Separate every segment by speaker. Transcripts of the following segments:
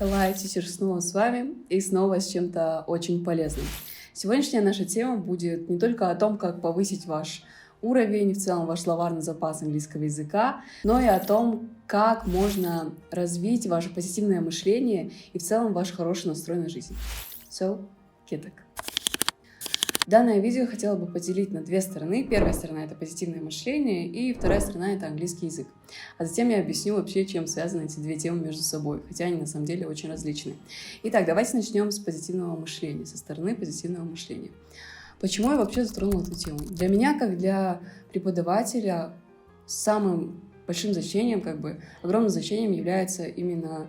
Speaker 1: Hello, Teacher снова с вами и снова с чем-то очень полезным. Сегодняшняя наша тема будет не только о том, как повысить ваш уровень, в целом ваш словарный запас английского языка, но и о том, как можно развить ваше позитивное мышление и в целом ваш хороший настрой на жизнь. So, киток. Данное видео хотела бы поделить на две стороны. Первая сторона — это позитивное мышление, и вторая сторона — это английский язык. А затем я объясню вообще, чем связаны эти две темы между собой, хотя они на самом деле очень различны. Итак, давайте начнем с позитивного мышления, со стороны позитивного мышления. Почему я вообще затронула эту тему? Для меня, как для преподавателя, самым большим значением, огромным значением является именно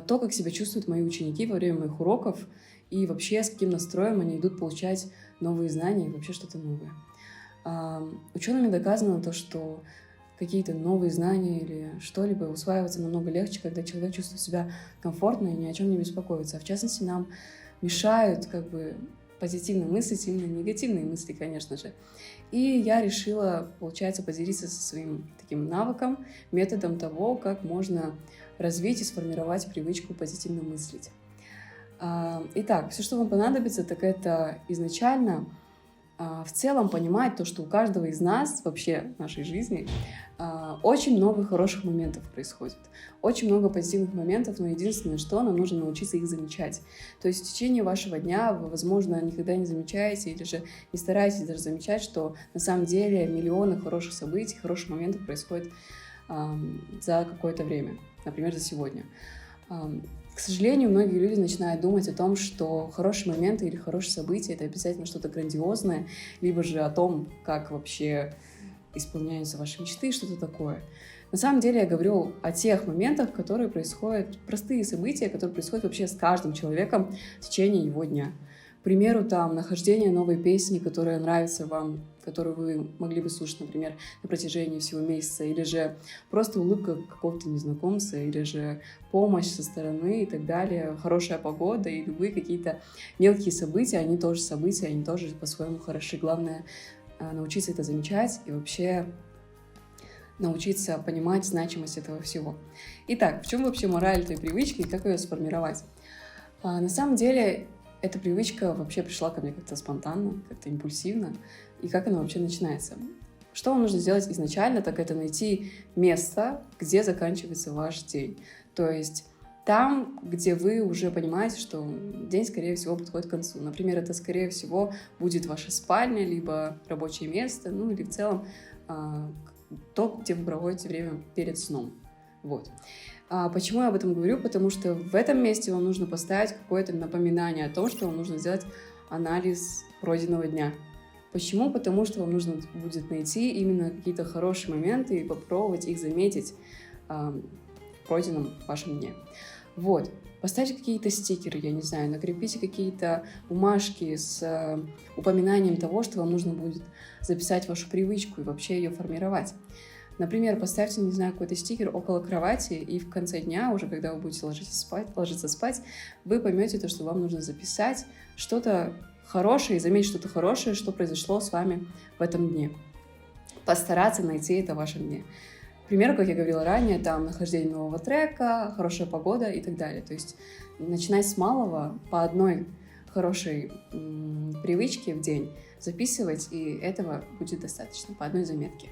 Speaker 1: то, как себя чувствуют мои ученики во время моих уроков, и вообще с каким настроем они идут получать новые знания и вообще что-то новое. Учеными доказано то, что какие-то новые знания или что-либо усваивается намного легче, когда человек чувствует себя комфортно и ни о чем не беспокоится. А в частности, нам мешают позитивно мыслить именно негативные мысли, конечно же. И я решила, получается, поделиться со своим таким навыком, методом того, как можно развить и сформировать привычку позитивно мыслить. Итак, все, что вам понадобится, так это изначально в целом понимать то, что у каждого из нас вообще в нашей жизни очень много хороших моментов происходит. Очень много позитивных моментов, но единственное, что нам нужно научиться их замечать. То есть в течение вашего дня вы, возможно, никогда не замечаете или же не стараетесь даже замечать, что на самом деле миллионы хороших событий, хороших моментов происходят за какое-то время, например, за сегодня. К сожалению, многие люди начинают думать о том, что хорошие моменты или хорошие события — это обязательно что-то грандиозное, либо же о том, как вообще исполняются ваши мечты, что-то такое. На самом деле я говорю о тех моментах, которые происходят, простые события, которые происходят вообще с каждым человеком в течение его дня. К примеру, нахождение новой песни, которая нравится вам, которую вы могли бы слушать, например, на протяжении всего месяца, или же просто улыбка какого-то незнакомца, или же помощь со стороны и так далее, хорошая погода и любые какие-то мелкие события, они тоже по-своему хороши. Главное научиться это замечать и вообще научиться понимать значимость этого всего. Итак, в чем вообще мораль этой привычки и как ее сформировать? На самом деле, эта привычка вообще пришла ко мне как-то спонтанно, как-то импульсивно. И как она вообще начинается? Что вам нужно сделать изначально, так это найти место, где заканчивается ваш день. То есть там, где вы уже понимаете, что день, скорее всего, подходит к концу. Например, это, скорее всего, будет ваша спальня, либо рабочее место, или в целом то, где вы проводите время перед сном. Вот. Почему я об этом говорю? Потому что в этом месте вам нужно поставить какое-то напоминание о том, что вам нужно сделать анализ пройденного дня. Почему? Потому что вам нужно будет найти именно какие-то хорошие моменты и попробовать их заметить в пройденном вашем дне. Вот. Поставьте какие-то стикеры, я не знаю, накрепите какие-то бумажки с упоминанием того, что вам нужно будет записать вашу привычку и вообще ее формировать. Например, поставьте, не знаю, какой-то стикер около кровати, и в конце дня, уже когда вы будете ложиться спать, вы поймете то, что вам нужно записать что-то хорошее и заметить что-то хорошее, что произошло с вами в этом дне. Постараться найти это в вашем дне. К примеру, как я говорила ранее, нахождение нового трека, хорошая погода и так далее. То есть начинать с малого, по одной хорошей привычке в день записывать, и этого будет достаточно, по одной заметке.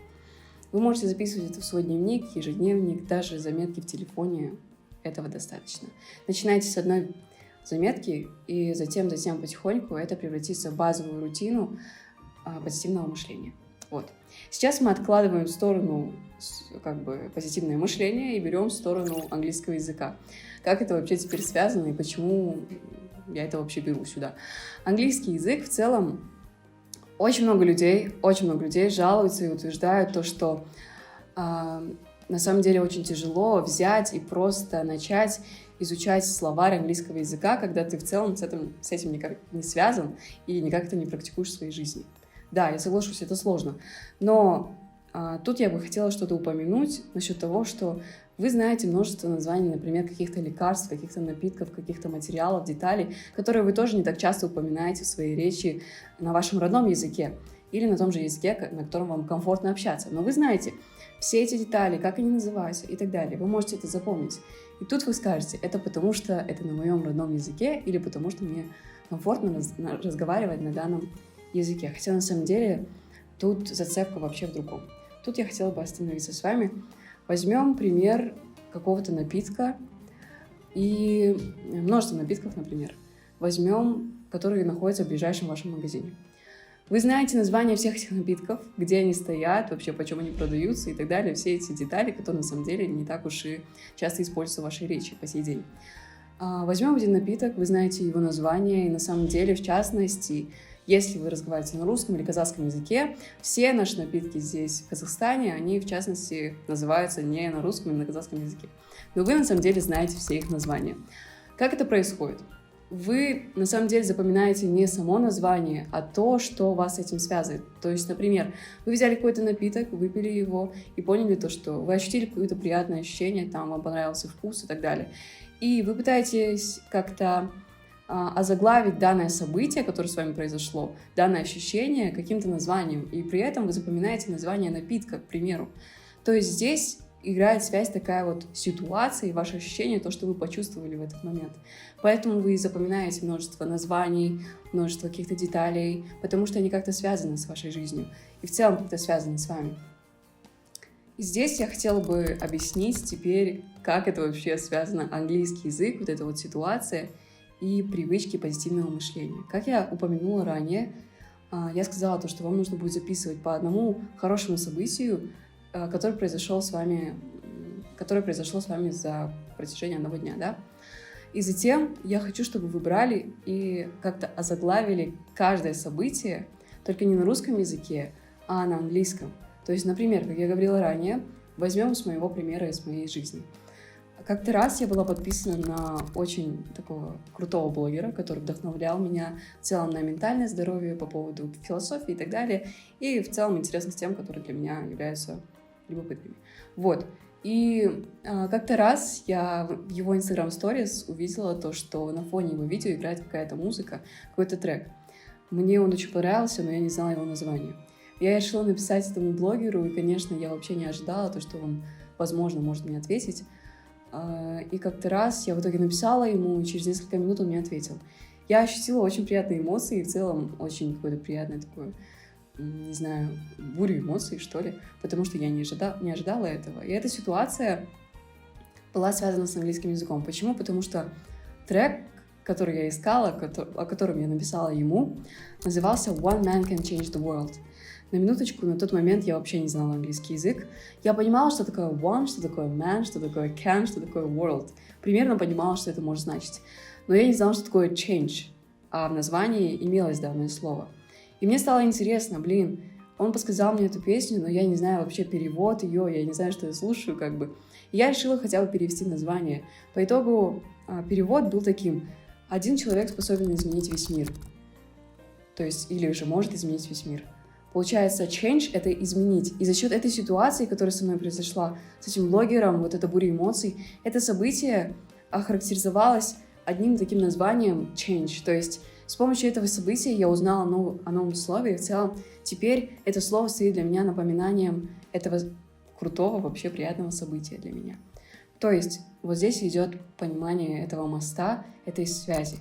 Speaker 1: Вы можете записывать это в свой дневник, ежедневник, даже заметки в телефоне. Этого достаточно. Начинайте с одной заметки, и затем потихоньку это превратится в базовую рутину позитивного мышления. Вот. Сейчас мы откладываем в сторону позитивное мышление и берем в сторону английского языка. Как это вообще теперь связано и почему я это вообще беру сюда? Английский язык в целом очень много людей жалуются и утверждают то, что на самом деле очень тяжело взять и просто начать изучать словарь английского языка, когда ты в целом с этим никак не связан и никак это не практикуешь в своей жизни. Да, я соглашусь, это сложно. Но тут я бы хотела что-то упомянуть насчет того, что вы знаете множество названий, например, каких-то лекарств, каких-то напитков, каких-то материалов, деталей, которые вы тоже не так часто упоминаете в своей речи на вашем родном языке или на том же языке, на котором вам комфортно общаться. Но вы знаете, все эти детали, как они называются и так далее. Вы можете это запомнить. И тут вы скажете, это потому что это на моем родном языке или потому что мне комфортно разговаривать на данном языке. Хотя на самом деле тут зацепка вообще в другом. Тут я хотела бы остановиться с вами. Возьмем пример какого-то напитка и множество напитков, например. Возьмем, которые находятся в ближайшем вашем магазине. Вы знаете название всех этих напитков, где они стоят, вообще почем они продаются и так далее. Все эти детали, которые на самом деле не так уж и часто используются в вашей речи по сей день. Возьмем один напиток, вы знаете его название, и на самом деле, в частности, если вы разговариваете на русском или казахском языке, все наши напитки здесь, в Казахстане, они, в частности, называются не на русском, а на казахском языке. Но вы, на самом деле, знаете все их названия. Как это происходит? Вы, на самом деле, запоминаете не само название, а то, что вас с этим связывает. То есть, например, вы взяли какой-то напиток, выпили его и поняли то, что вы ощутили какое-то приятное ощущение, там вам понравился вкус и так далее. И вы пытаетесь как-то озаглавить данное событие, которое с вами произошло, данное ощущение каким-то названием, и при этом вы запоминаете название напитка, к примеру. То есть здесь играет связь такая вот ситуация и ваше ощущение, то, что вы почувствовали в этот момент. Поэтому вы запоминаете множество названий, множество каких-то деталей, потому что они как-то связаны с вашей жизнью и в целом как-то связаны с вами. И здесь я хотела бы объяснить теперь, как это вообще связано английский язык, вот эта вот ситуация и привычки позитивного мышления. Как я упомянула ранее, я сказала то, что вам нужно будет записывать по одному хорошему событию, которое произошло с вами за протяжении одного дня, да? И затем я хочу, чтобы вы брали и как-то озаглавили каждое событие, только не на русском языке, а на английском. То есть, например, как я говорила ранее, возьмем с моего примера из моей жизни. Как-то раз я была подписана на очень такого крутого блогера, который вдохновлял меня в целом на ментальное здоровье по поводу философии и так далее, и в целом интересных тем, которые для меня являются любопытными. Вот. И как-то раз я в его Instagram Stories увидела то, что на фоне его видео играет какая-то музыка, какой-то трек. Мне он очень понравился, но я не знала его название. Я решила написать этому блогеру, и, конечно, я вообще не ожидала то, что он, возможно, может мне ответить. И как-то раз я в итоге написала ему, и через несколько минут он мне ответил. Я ощутила очень приятные эмоции, и в целом очень какое-то приятное такое, не знаю, бурю эмоций, что ли, потому что я не ожидала этого. И эта ситуация была связана с английским языком. Почему? Потому что трек, который я искала, о котором я написала ему, назывался «One Man Can Change the World». На минуточку, на тот момент я вообще не знала английский язык. Я понимала, что такое one, что такое man, что такое can, что такое world. Примерно понимала, что это может значить. Но я не знала, что такое change, а в названии имелось данное слово. И мне стало интересно, он подсказал мне эту песню, но я не знаю вообще перевод ее, я не знаю, что я слушаю, как бы. И я решила хотя бы перевести название. По итогу перевод был таким: один человек способен изменить весь мир. То есть, или же может изменить весь мир. Получается, change — это изменить. И за счет этой ситуации, которая со мной произошла, с этим блогером, вот эта буря эмоций, это событие охарактеризовалось одним таким названием change. То есть с помощью этого события я узнала о новом слове, и в целом теперь это слово стоит для меня напоминанием этого крутого, вообще приятного события для меня. То есть вот здесь идет понимание этого моста, этой связи.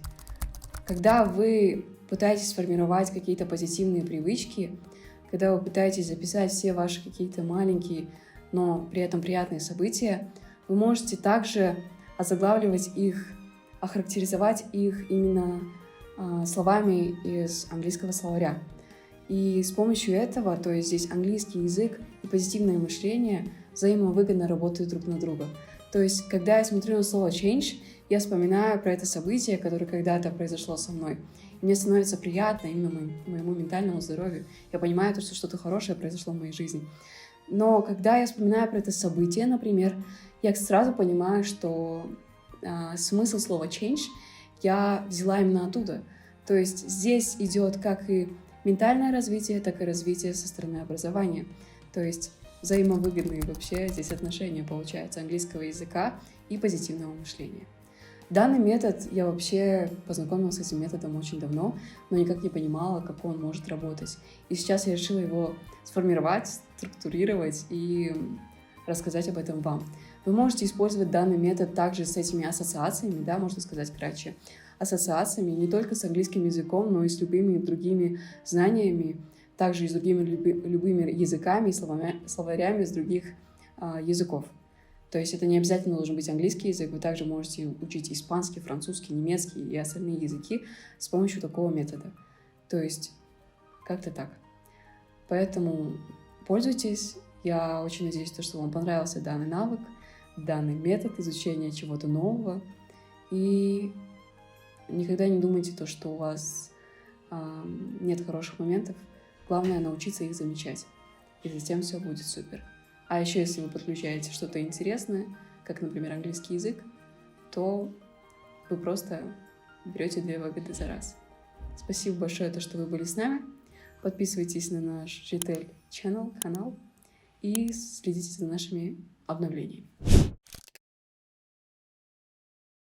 Speaker 1: Когда вы пытаетесь сформировать какие-то позитивные привычки, когда вы пытаетесь записать все ваши какие-то маленькие, но при этом приятные события, вы можете также озаглавливать их, охарактеризовать их именно словами из английского словаря. И с помощью этого, то есть здесь английский язык и позитивное мышление взаимовыгодно работают друг на друга. То есть, когда я смотрю на слово change, я вспоминаю про это событие, которое когда-то произошло со мной. И мне становится приятно именно моему ментальному здоровью. Я понимаю, что что-то хорошее произошло в моей жизни. Но когда я вспоминаю про это событие, например, я сразу понимаю, что смысл слова change я взяла именно оттуда. То есть здесь идет как и ментальное развитие, так и развитие со стороны образования. То есть взаимовыгодные вообще здесь отношения, получается, английского языка и позитивного мышления. Данный метод, я вообще познакомилась с этим методом очень давно, но никак не понимала, как он может работать. И сейчас я решила его сформировать, структурировать и рассказать об этом вам. Вы можете использовать данный метод также с этими ассоциациями, да, можно сказать кратче, ассоциациями не только с английским языком, но и с любыми другими знаниями, также и с другими любыми языками и словарями с других языков. То есть это не обязательно должен быть английский язык, вы также можете учить испанский, французский, немецкий и остальные языки с помощью такого метода. То есть как-то так. Поэтому пользуйтесь. Я очень надеюсь, что вам понравился данный навык, данный метод изучения чего-то нового. И никогда не думайте, что у вас нет хороших моментов. Главное научиться их замечать. И затем все будет супер. А еще, если вы подключаете что-то интересное, как, например, английский язык, то вы просто берете 2 выгоды за раз. Спасибо большое, что вы были с нами. Подписывайтесь на наш Retail Channel, канал, и следите за нашими обновлениями.